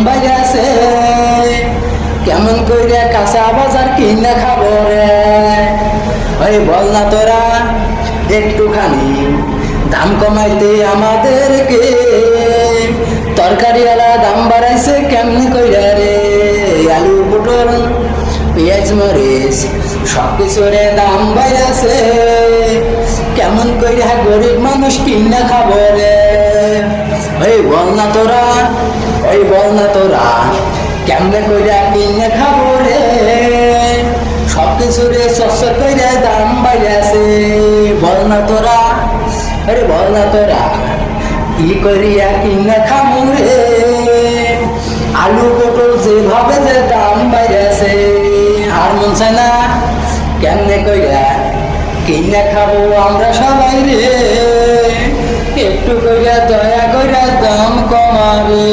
বাইরেছে, কেমন কইরা কাঁচা বাজার কিনে খাবো রে। ওই বল না তোরা একটুখানি দাম কমাইতে আমাদেরকে, তরকারিওয়ালা দাম বাড়াইছে কেমনে কইরা রে। আলু পটল পেঁয়াজ মরিচ সব কিছুর দাম বাইরেছে, কেমন কইরা গরিব মানুষ কিনে খাবো রে। ওই বল না তোরা, ওই বল না তোরা কেমনে কইরা কিনে খাবো রে। সব কিছুর সস্তা কইরা দাম বাইরেছে, বল না তোরা, আরে বল না তোরা কি করিয়া কিনে খাবো রে। আলু পটল যেভাবে যে দাম বাইরেছে, আর মন চায় না কেমনে কইরা কিনে খাবো আমরা সবাই রে। একটু কইরা দয়া কইরা দাম কমাবে।